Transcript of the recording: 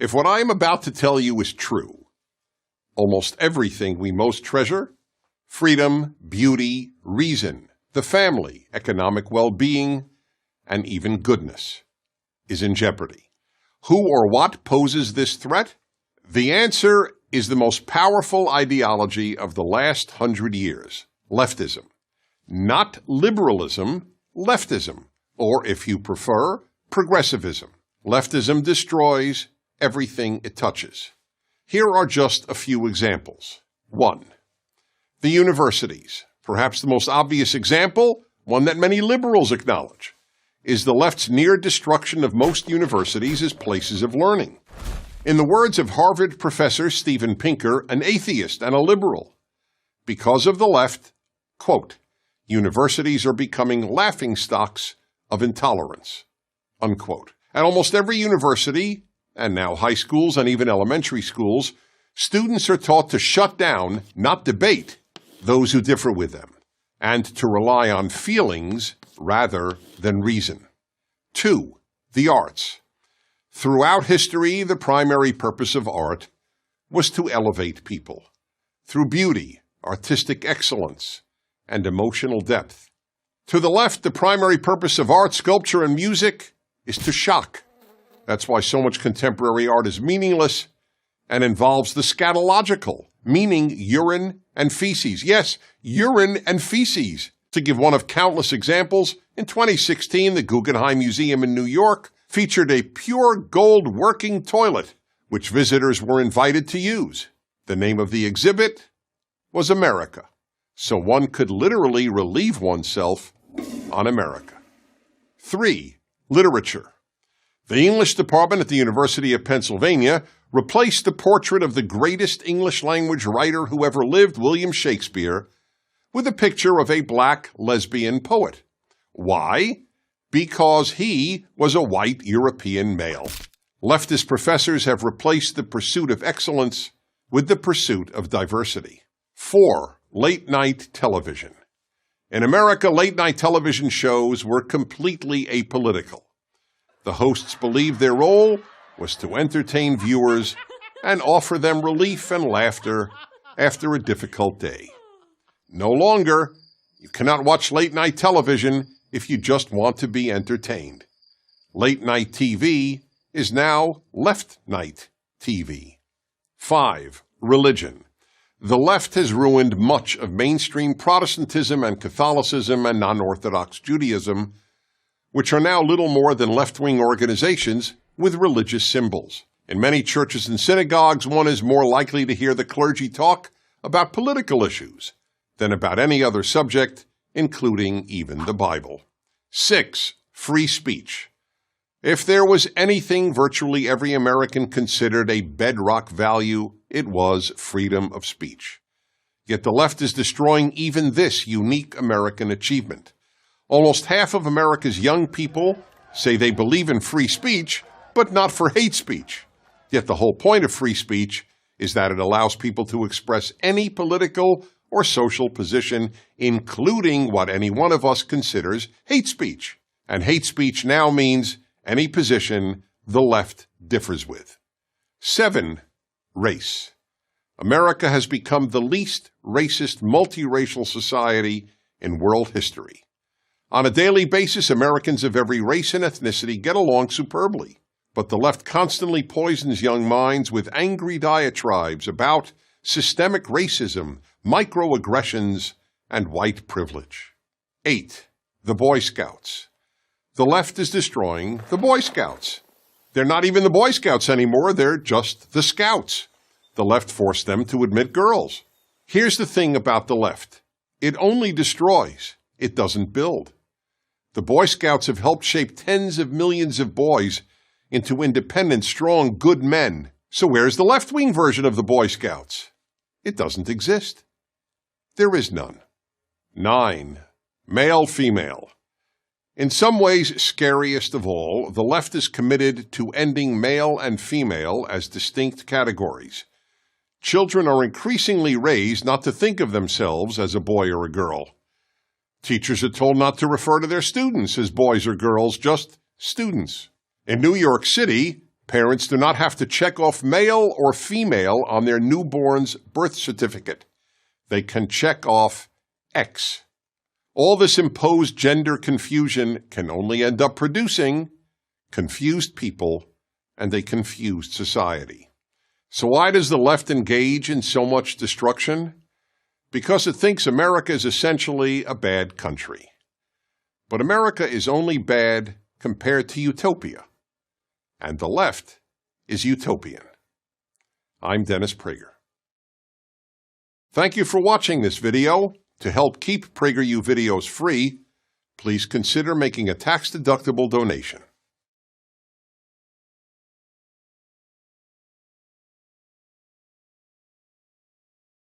If what I am about to tell you is true, almost everything we most treasure, freedom, beauty, reason, the family, economic well-being, and even goodness, is in jeopardy. Who or what poses this threat? The answer is the most powerful ideology of the last 100 years, leftism. Not liberalism, leftism, or if you prefer, progressivism. Leftism destroys everything it touches. Here are just a few examples. 1. The universities. Perhaps the most obvious example, one that many liberals acknowledge, is the left's near destruction of most universities as places of learning. In the words of Harvard professor Steven Pinker, an atheist and a liberal, because of the left, quote, universities are becoming laughingstocks of intolerance, unquote. At almost every university, and now high schools and even elementary schools, students are taught to shut down, not debate, those who differ with them, and to rely on feelings rather than reason. 2. The arts. Throughout history, the primary purpose of art was to elevate people through beauty, artistic excellence, and emotional depth. To the left, the primary purpose of art, sculpture, and music is to shock. That's why so much contemporary art is meaningless and involves the scatological, meaning urine and feces. Yes, urine and feces. To give one of countless examples, in 2016, the Guggenheim Museum in New York featured a pure gold working toilet, which visitors were invited to use. The name of the exhibit was America, so one could literally relieve oneself on America. 3. Literature. The English department at the University of Pennsylvania replaced the portrait of the greatest English-language writer who ever lived, William Shakespeare, with a picture of a black lesbian poet. Why? Because he was a white European male. Leftist professors have replaced the pursuit of excellence with the pursuit of diversity. 4. Late-night television. In America, late-night television shows were completely apolitical. The hosts believed their role was to entertain viewers and offer them relief and laughter after a difficult day. No longer, you cannot watch late-night television if you just want to be entertained. Late-night TV is now left-night TV. 5. Religion. The left has ruined much of mainstream Protestantism and Catholicism and non-Orthodox Judaism, which are now little more than left-wing organizations with religious symbols. In many churches and synagogues, one is more likely to hear the clergy talk about political issues than about any other subject, including even the Bible. 6. Free speech. If there was anything virtually every American considered a bedrock value, it was freedom of speech. Yet the left is destroying even this unique American achievement. Almost half of America's young people say they believe in free speech, but not for hate speech. Yet the whole point of free speech is that it allows people to express any political or social position, including what any one of us considers hate speech. And hate speech now means any position the left differs with. 7. Race. America has become the least racist multiracial society in world history. On a daily basis, Americans of every race and ethnicity get along superbly, but the left constantly poisons young minds with angry diatribes about systemic racism, microaggressions, and white privilege. 8. The Boy Scouts. The left is destroying the Boy Scouts. They're not even the Boy Scouts anymore, they're just the Scouts. The left forced them to admit girls. Here's the thing about the left. It only destroys, it doesn't build. The Boy Scouts have helped shape tens of millions of boys into independent, strong, good men. So where's the left-wing version of the Boy Scouts? It doesn't exist. There is none. 9. Male-female. In some ways, scariest of all, the left is committed to ending male and female as distinct categories. Children are increasingly raised not to think of themselves as a boy or a girl. Teachers are told not to refer to their students as boys or girls, just students. In New York City, Parents do not have to check off male or female on their newborn's birth certificate. They can check off X. All this imposed gender confusion can only end up producing confused people and a confused society. So why does the left engage in so much destruction? Because it thinks America is essentially a bad country. But America is only bad compared to utopia. And the left is utopian. I'm Dennis Prager. Thank you for watching this video. To help keep PragerU videos free, please consider making a tax-deductible donation.